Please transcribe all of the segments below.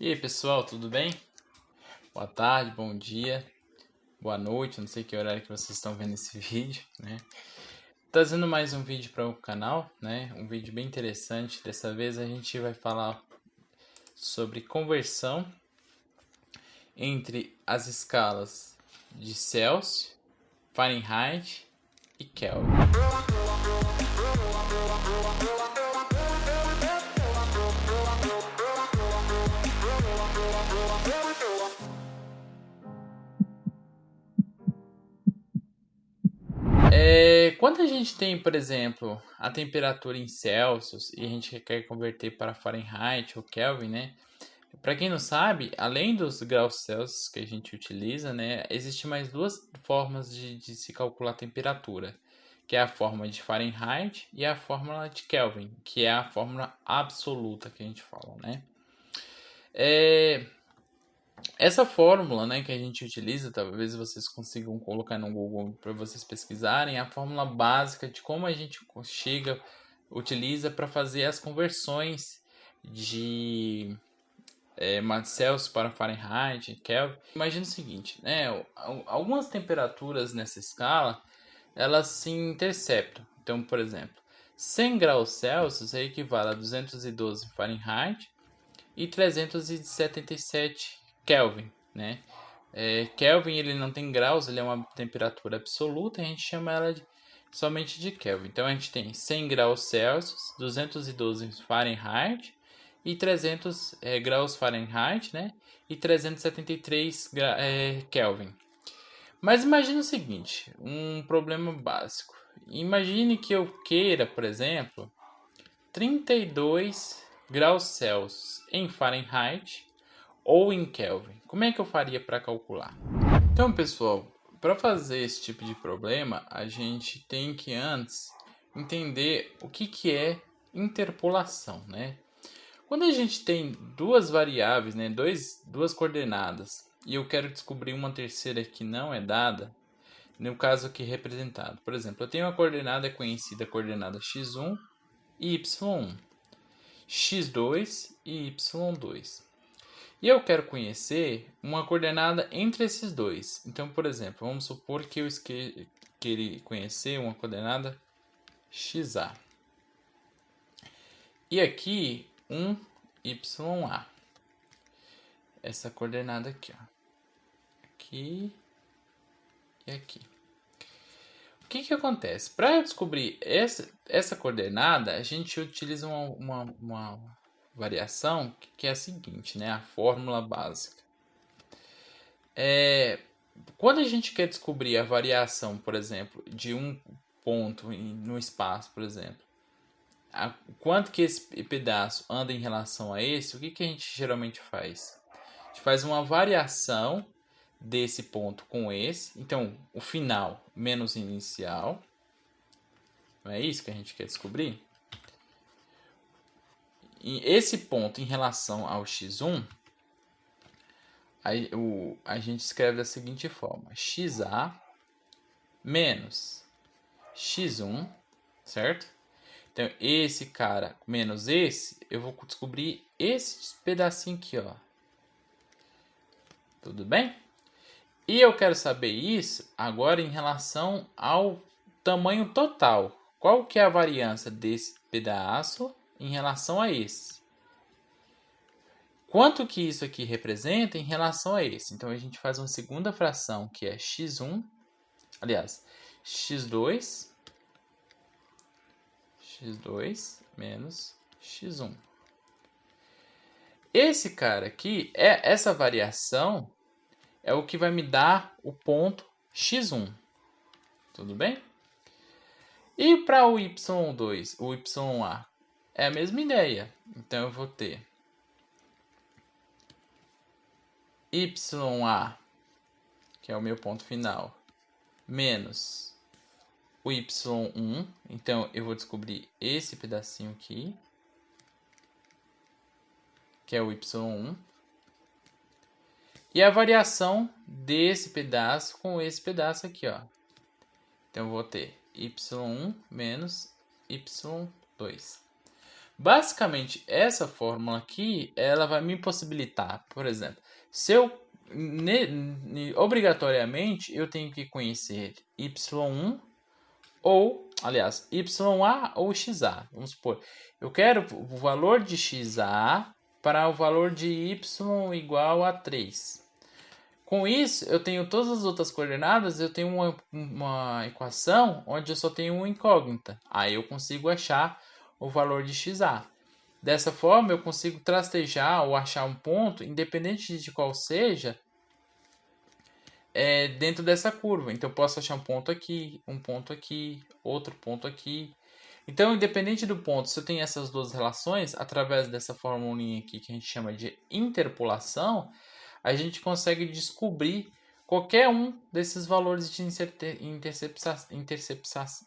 E aí pessoal, tudo bem? Boa tarde, bom dia, boa noite, não sei que horário que vocês estão vendo esse vídeo, né? Trazendo mais um vídeo para o canal, né? Um vídeo bem interessante. Dessa vez a gente vai falar sobre conversão entre as escalas de Celsius, Fahrenheit e Kelvin. Quando a gente tem, por exemplo, a temperatura em Celsius e a gente quer converter para Fahrenheit ou Kelvin, né? Para quem não sabe, além dos graus Celsius que a gente utiliza, né, existem mais duas formas de se calcular a temperatura, que é a fórmula de Fahrenheit e a fórmula de Kelvin, que é a fórmula absoluta que a gente fala, né? Essa fórmula, né, que a gente utiliza, talvez vocês consigam colocar no Google para vocês pesquisarem, é a fórmula básica de como a gente utiliza para fazer as conversões de Celsius para Fahrenheit, Kelvin. Imagina o seguinte, né? Algumas temperaturas nessa escala, elas se interceptam. Então, por exemplo, 100 graus Celsius equivale a 212 Fahrenheit e 377 Kelvin, né? Kelvin ele não tem graus, ele é uma temperatura absoluta, a gente chama ela somente de Kelvin. Então a gente tem 100 graus Celsius, 212 Fahrenheit e 300 graus Fahrenheit, né? E 373 Kelvin. Mas imagine o seguinte, um problema básico. Imagine que eu queira, por exemplo, 32 graus Celsius em Fahrenheit ou em Kelvin. Como é que eu faria para calcular? Então, pessoal, para fazer esse tipo de problema, a gente tem que antes entender o que é interpolação, né? Quando a gente tem duas variáveis, né, duas coordenadas, e eu quero descobrir uma terceira que não é dada, no caso aqui representado. Por exemplo, eu tenho uma coordenada conhecida, a coordenada x1 e y1, x2 e y2. E eu quero conhecer uma coordenada entre esses dois. Então, por exemplo, vamos supor que eu queria conhecer uma coordenada xa. E aqui um ya. Essa coordenada aqui, ó. Aqui e aqui. O que acontece? Para descobrir essa coordenada, a gente utiliza uma variação que é a seguinte, né? A fórmula básica. Quando a gente quer descobrir a variação, por exemplo, de um ponto no espaço, por exemplo, quanto que esse pedaço anda em relação a esse, o que a gente geralmente faz? A gente faz uma variação desse ponto com esse, então o final menos o inicial. Não é isso que a gente quer descobrir? E esse ponto em relação ao x1, a gente escreve da seguinte forma: xa menos x1, certo? Então, esse cara menos esse, eu vou descobrir esse pedacinho aqui, ó. Tudo bem? E eu quero saber isso agora em relação ao tamanho total. Qual que é a variância desse pedaço em relação a esse? Quanto que isso aqui representa em relação a esse? Então, a gente faz uma segunda fração, que é x1, aliás, x2 menos x1. Esse cara aqui, essa variação, é o que vai me dar o ponto x1. Tudo bem? E para o y2, o ya, é a mesma ideia. Então, eu vou ter ya, que é o meu ponto final, menos o y1. Então, eu vou descobrir esse pedacinho aqui, que é o y1. E a variação desse pedaço com esse pedaço aqui, ó. Então, eu vou ter y1 menos y2. Basicamente, essa fórmula aqui, ela vai me possibilitar, por exemplo, se eu obrigatoriamente eu tenho que conhecer y1 ou, aliás, YA ou XA. Vamos supor, eu quero o valor de XA para o valor de Y igual a 3. Com isso, eu tenho todas as outras coordenadas, eu tenho uma equação onde eu só tenho uma incógnita. Aí eu consigo achar o valor de XA. Dessa forma, eu consigo trastejar ou achar um ponto, independente de qual seja, dentro dessa curva. Então, eu posso achar um ponto aqui, outro ponto aqui. Então, independente do ponto, se eu tenho essas duas relações, através dessa formulinha aqui que a gente chama de interpolação, a gente consegue descobrir qualquer um desses valores de interceptação.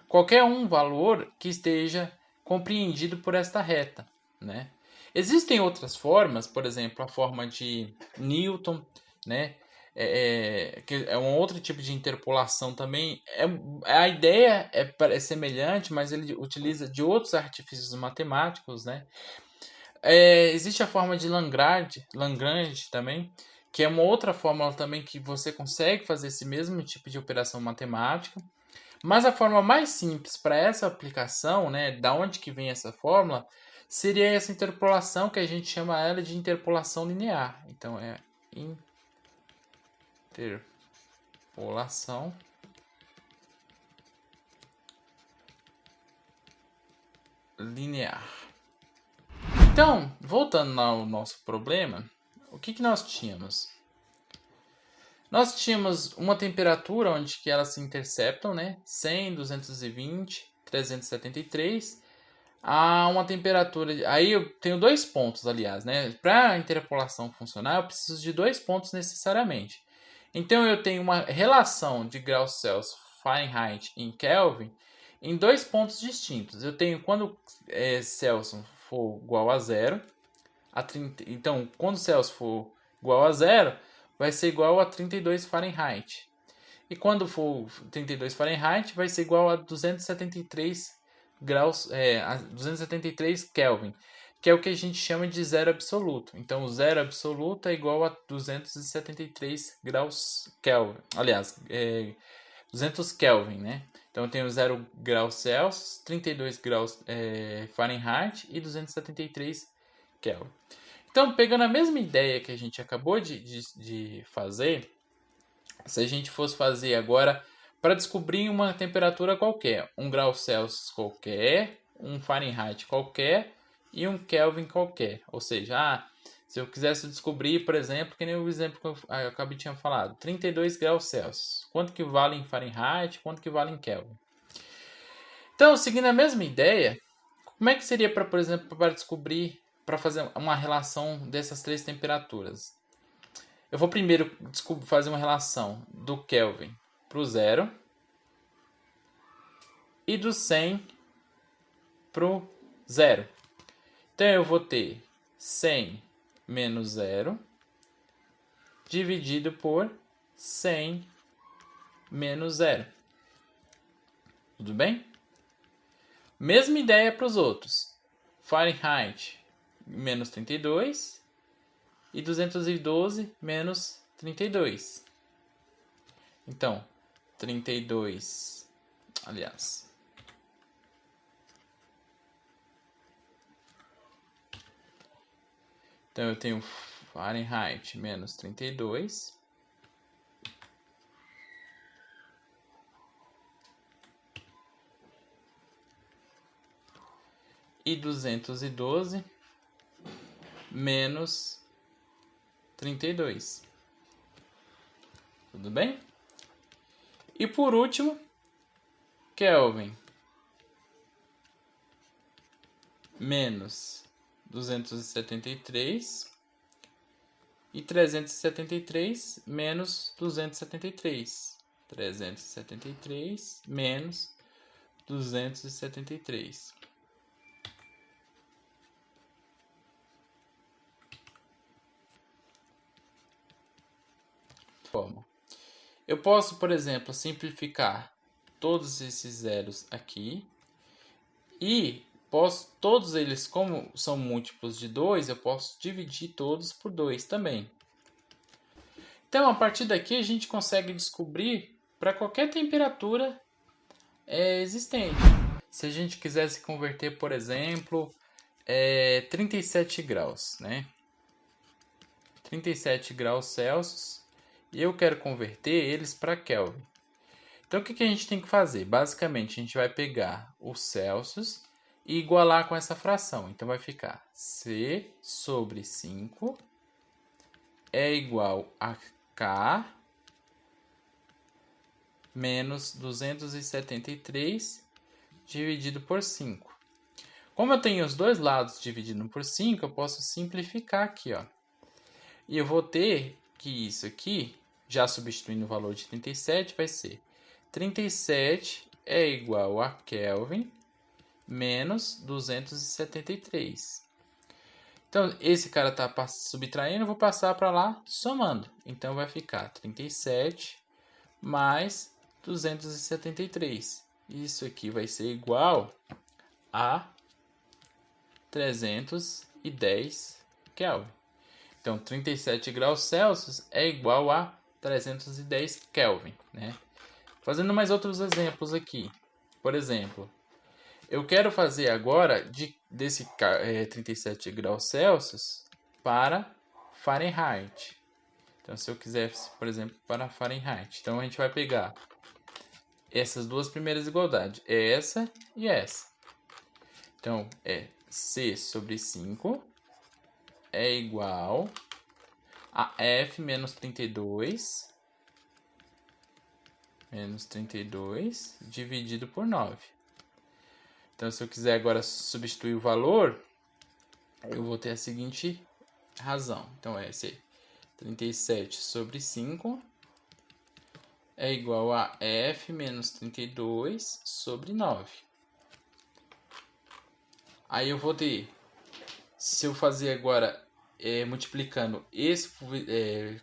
Qualquer um valor que esteja compreendido por esta reta, né? Existem outras formas, por exemplo, a forma de Newton, né? Que é um outro tipo de interpolação também. A ideia é semelhante, mas ele utiliza de outros artifícios matemáticos, né? Existe a forma de Lagrange também, que é uma outra fórmula também que você consegue fazer esse mesmo tipo de operação matemática. Mas a forma mais simples para essa aplicação, né, da onde que vem essa fórmula, seria essa interpolação que a gente chama ela de interpolação linear. Então é interpolação linear. Então, voltando ao nosso problema, o que nós tínhamos? Nós tínhamos uma temperatura onde que elas se interceptam, né? 100, 220, 373. A uma temperatura... Aí eu tenho dois pontos, aliás, né? Para a interpolação funcionar, eu preciso de dois pontos necessariamente. Então eu tenho uma relação de graus Celsius, Fahrenheit em Kelvin em dois pontos distintos. Eu tenho quando Celsius for igual a zero, então quando Celsius for igual a zero, vai ser igual a 32 Fahrenheit. E quando for 32 Fahrenheit, vai ser igual a 273 graus, a 273 Kelvin, que é o que a gente chama de zero absoluto. Então, o zero absoluto é igual a 273 graus Kelvin. Aliás, 200 Kelvin, né? Então, eu tenho 0 graus Celsius, 32 graus Fahrenheit e 273 Kelvin. Então, pegando a mesma ideia que a gente acabou de fazer, se a gente fosse fazer agora para descobrir uma temperatura qualquer, 1 grau Celsius qualquer, um Fahrenheit qualquer e um Kelvin qualquer. Ou seja, se eu quisesse descobrir, por exemplo, que nem o exemplo que eu acabei de falar, 32 graus Celsius. Quanto que vale em Fahrenheit, quanto que vale em Kelvin? Então, seguindo a mesma ideia, como é que seria para, por exemplo, para descobrir, para fazer uma relação dessas três temperaturas? Eu vou primeiro fazer uma relação do Kelvin para o zero e do 100 para o zero. Então eu vou ter 100 menos zero dividido por 100 menos zero. Tudo bem? Mesma ideia para os outros. Fahrenheit menos 32 e 212 menos 32. Então, 32, aliás, então eu tenho Fahrenheit menos 32 e 212 menos 32. Tudo bem? E por último, Kelvin menos 273 e 373 menos 273. 373 menos 273. Forma. Eu posso, por exemplo, simplificar todos esses zeros aqui e todos eles, como são múltiplos de 2, eu posso dividir todos por 2 também. Então, a partir daqui, a gente consegue descobrir para qualquer temperatura existente. Se a gente quisesse converter, por exemplo, 37 graus, né? 37 graus Celsius, e eu quero converter eles para Kelvin. Então, o que a gente tem que fazer? Basicamente, a gente vai pegar o Celsius e igualar com essa fração. Então, vai ficar C sobre 5 é igual a K menos 273 dividido por 5. Como eu tenho os dois lados dividido por 5, eu posso simplificar aqui, ó. E eu vou ter que isso aqui, já substituindo o valor de 37, vai ser 37 é igual a Kelvin menos 273. Então, esse cara está subtraindo, eu vou passar para lá somando. Então, vai ficar 37 mais 273. Isso aqui vai ser igual a 310 Kelvin. Então, 37 graus Celsius é igual a 310 Kelvin, né? Fazendo mais outros exemplos aqui. Por exemplo, eu quero fazer agora desse 37 graus Celsius para Fahrenheit. Então, se eu quiser, por exemplo, para Fahrenheit. Então, a gente vai pegar essas duas primeiras igualdades. Essa e essa. Então, C sobre 5 é igual a F menos 32 dividido por 9. Então, se eu quiser agora substituir o valor, eu vou ter a seguinte razão. Então, esse 37 sobre 5 é igual a F menos 32 sobre 9. Aí eu vou ter, se eu fazer agora multiplicando esse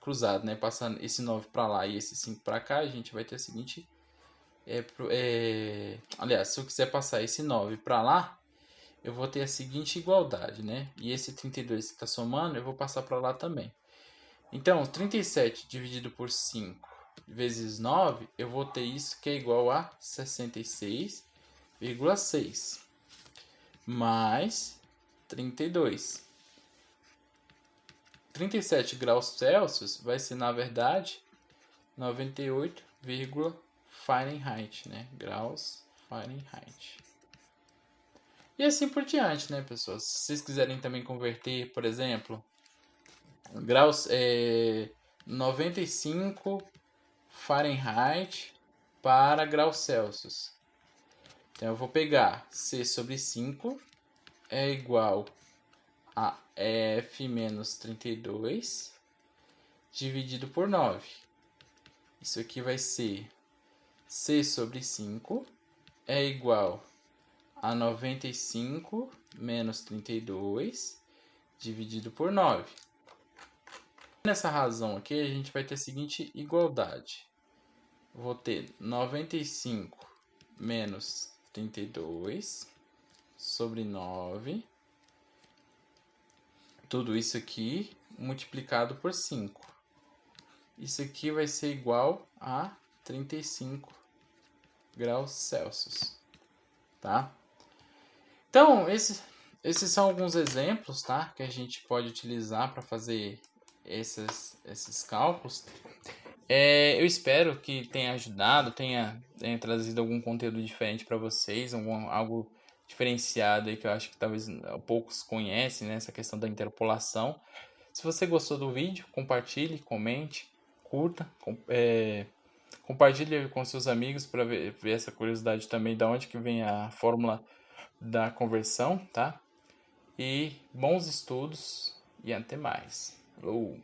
cruzado, né, passando esse 9 para lá e esse 5 para cá, a gente vai ter a seguinte... aliás, se eu quiser passar esse 9 para lá, eu vou ter a seguinte igualdade, né? E esse 32 que está somando, eu vou passar para lá também. Então, 37 dividido por 5 vezes 9, eu vou ter isso que é igual a 66,6 mais 32. 37 graus Celsius vai ser, na verdade, 98, Fahrenheit, né? Graus Fahrenheit. E assim por diante, né, pessoas? Se vocês quiserem também converter, por exemplo, graus 95 Fahrenheit para graus Celsius. Então eu vou pegar C sobre 5 é igual a F menos 32 dividido por 9. Isso aqui vai ser C sobre 5 é igual a 95 menos 32 dividido por 9. Nessa razão aqui, a gente vai ter a seguinte igualdade. Vou ter 95 menos 32 sobre 9. Tudo isso aqui multiplicado por 5. Isso aqui vai ser igual a 35 graus Celsius. Tá? Então, esses são alguns exemplos, tá? Que a gente pode utilizar para fazer esses cálculos. Eu espero que tenha ajudado, tenha trazido algum conteúdo diferente para vocês, algo diferenciado aí que eu acho que talvez poucos conhecem, né? Essa questão da interpolação. Se você gostou do vídeo, compartilhe, comente, curta, compartilhe com seus amigos para ver essa curiosidade também de onde que vem a fórmula da conversão, tá? E bons estudos e até mais. Falou!